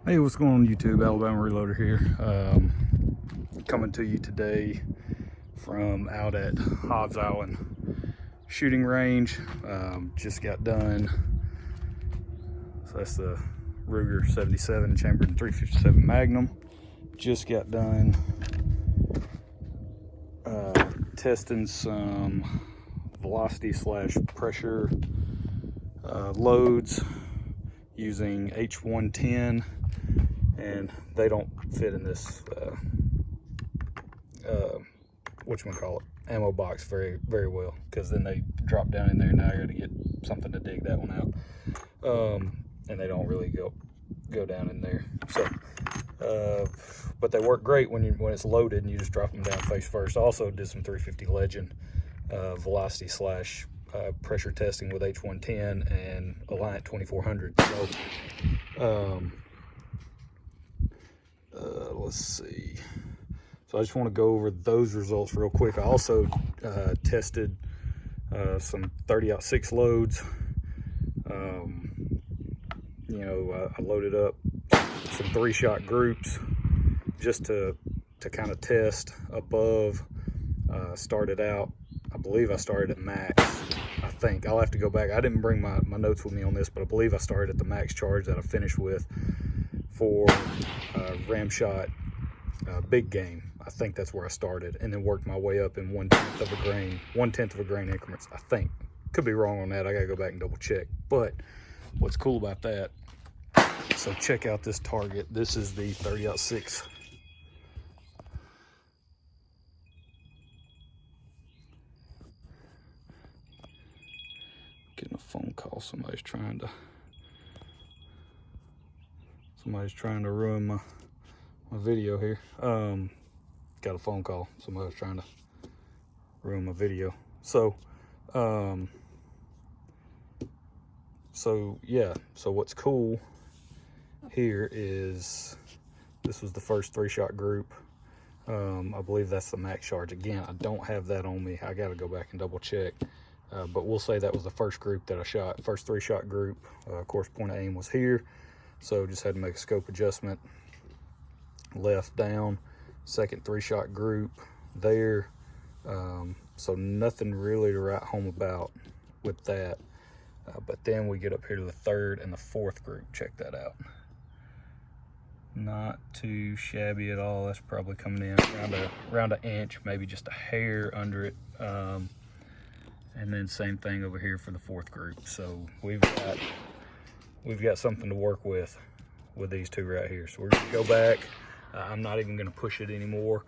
Hey, what's going on YouTube? Alabama Reloader here. Coming to you today from out at Hobbs Island Shooting Range. Just got done. So that's the Ruger 77 chambered in 357 Magnum. Just got done testing some velocity / pressure loads using H110, and they don't fit in this whatchamacallit, ammo box very well, because then they drop down in there. Now I gotta get something to dig that one out, and they don't really go down in there. So but they work great when it's loaded and you just drop them down face first. I also did some 350 Legend velocity / pressure testing with H110 and Alliant 2400. So let's see. So I just want to go over those results real quick. I also tested some 30-06 loads. I loaded up some 3-shot groups just to kind of test above. Started out, I believe I started at max. I think I'll have to go back. I didn't bring my notes with me on this, but I believe I started at the max charge that I finished with for ram shot big game. I think that's where I started, and then worked my way up in 1/10 of a grain increments. I think, could be wrong on that. I gotta go back and double check. But what's cool about that, so check out this target. This is the 30-06. Getting a phone call. Somebody's trying to ruin my video here. Got a phone call. Somebody was trying to ruin my video. So yeah, so what's cool here is this was the first 3-shot group. I believe that's the max charge. Again, I don't have that on me. I got to go back and double check. But we'll say that was the first group that I shot, first 3-shot group. Of course, point of aim was here, so just had to make a scope adjustment. Left down, second 3-shot group there. So nothing really to write home about with that. But then we get up here to the 3rd and the 4th group. Check that out. Not too shabby at all. That's probably coming in around an inch, maybe just a hair under it. And then same thing over here for the 4th group. So we've got something to work with these two right here. So we're gonna go back. I'm not even gonna push it anymore.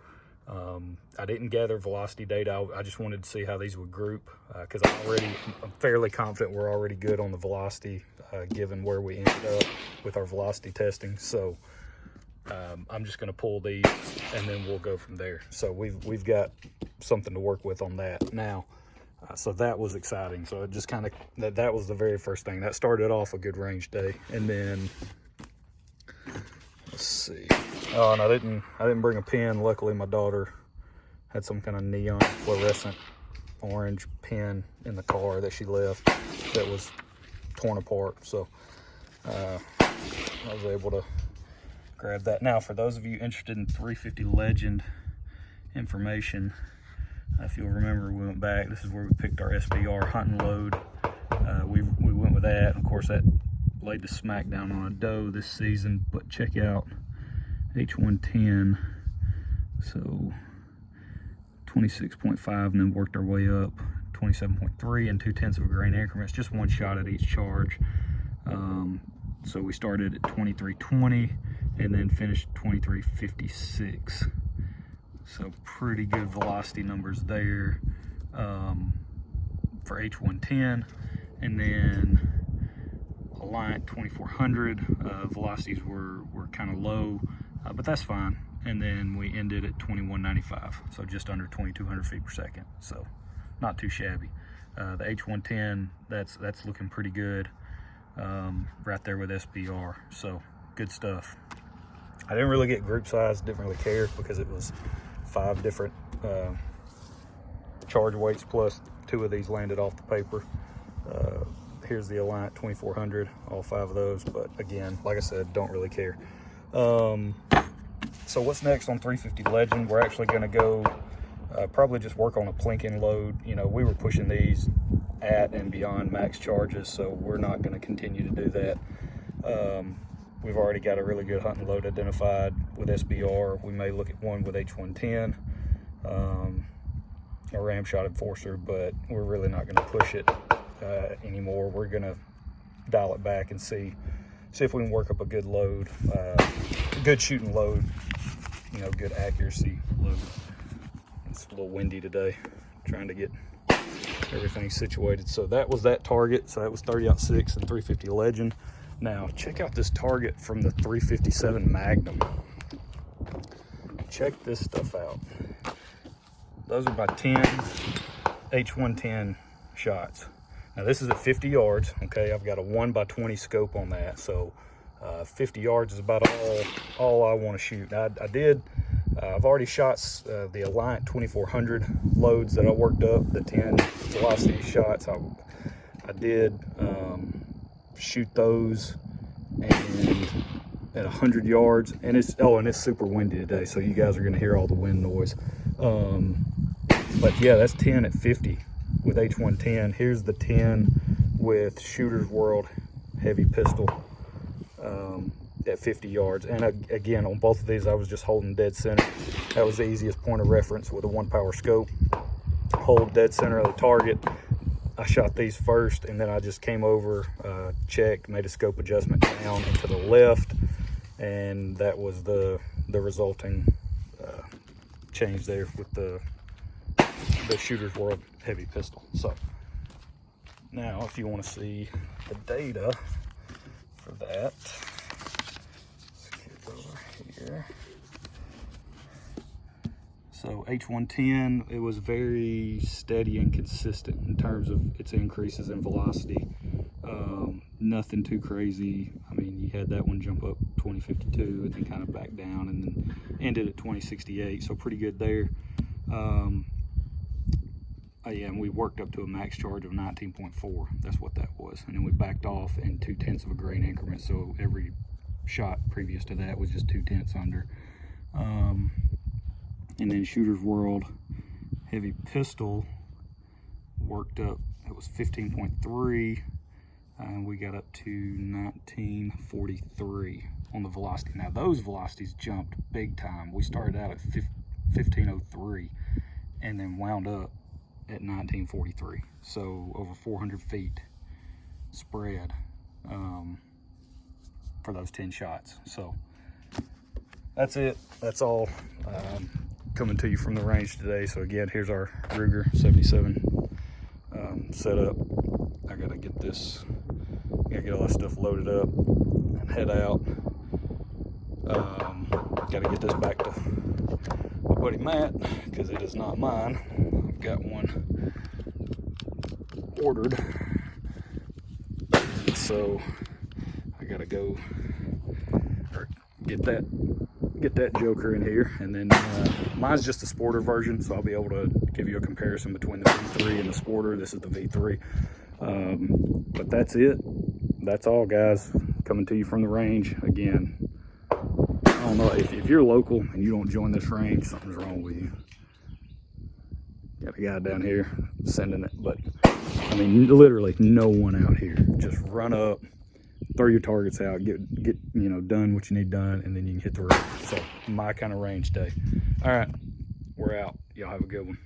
I didn't gather velocity data. I just wanted to see how these would group, because I'm fairly confident we're already good on the velocity, given where we ended up with our velocity testing. So I'm just gonna pull these and then we'll go from there. So we've got something to work with on that now. So that was exciting. So it just kind of, that was the very first thing. That started off a good range day. And then, let's see. Oh, and I didn't bring a pen. Luckily, my daughter had some kind of neon fluorescent orange pen in the car that she left that was torn apart. So I was able to grab that. Now, for those of you interested in 350 Legend information, if you'll remember, we went back. This is where we picked our SBR hunting load. We went with that. Of course, that laid the smack down on a doe this season. But check out H110. So 26.5, and then worked our way up 27.3 and 2/10 of a grain increments. Just one shot at each charge. So we started at 23.20 and then finished 23.56. So pretty good velocity numbers there for H110. And then Alliant 2400, velocities were kind of low, but that's fine. And then we ended at 2195, so just under 2200 feet per second. So not too shabby. The H110, that's looking pretty good, right there with SBR. So good stuff. I didn't really get group size, didn't really care, because it was 5 different charge weights, plus 2 of these landed off the paper. Here's the Alliant 2400, all 5 of those. But again, like I said, don't really care. So what's next on 350 Legend? We're actually going to go probably just work on a plink-in load. You know, we were pushing these at and beyond max charges, so we're not going to continue to do that. We've already got a really good hunting load identified with SBR. We may look at one with H110, a ram shot enforcer, but we're really not going to push it anymore. We're going to dial it back and see if we can work up a good load, good shooting load, you know, good accuracy load. It's a little windy today, trying to get everything situated. So that was that target. So that was 30-06 and 350 Legend. Now check out this target from the 357 Magnum. Check this stuff out. Those are my 10 H110 shots. Now this is at 50 yards, okay? I've got a 1x20 scope on that, so 50 yards is about all I want to shoot. Now, I've already shot the Alliant 2400 loads that I worked up, the 10 velocity shots. I did shoot those and at 100 yards, and it's super windy today, so you guys are going to hear all the wind noise. But yeah, that's 10 at 50 with H110. Here's the 10 with Shooter's World heavy pistol at 50 yards. And again, on both of these, I was just holding dead center. That was the easiest point of reference with a 1-power scope. Hold dead center of the target. I shot these first, and then I just came over, checked, made a scope adjustment down and to the left, and that was the resulting change there with the Shooter's World heavy pistol. So now if you want to see the data for that, let's get over here. So H110, it was very steady and consistent in terms of its increases in velocity. Nothing too crazy. I mean, you had that one jump up 2052 and then kind of back down and then ended at 2068, so pretty good there. Yeah, and we worked up to a max charge of 19.4. That's what that was. And then we backed off in 0.2 of a grain increment, so every shot previous to that was just 0.2 under. And then Shooter's World heavy pistol worked up, it was 15.3, and we got up to 1943 on the velocity. Now those velocities jumped big time. We started out at 1503 and then wound up at 1943, so over 400 feet spread for those 10 shots. So that's it. That's all coming to you from the range today. So again, here's our Ruger 77 set up. I gotta get all that stuff loaded up and head out. Gotta get this back to my buddy Matt because it is not mine. I've got one ordered, so I gotta go or get that joker in here. And then mine's just a sporter version, so I'll be able to give you a comparison between the V3 and the sporter. This is the V3. But that's it. That's all, guys, coming to you from the range. Again, I don't know, if you're local and you don't join this range, something's wrong with you. Got a guy down here sending it, but I mean, literally no one out here. Just run up, throw your targets out, get you know, done what you need done, and then you can hit the road. So my kind of range day. All right, we're out. Y'all have a good one.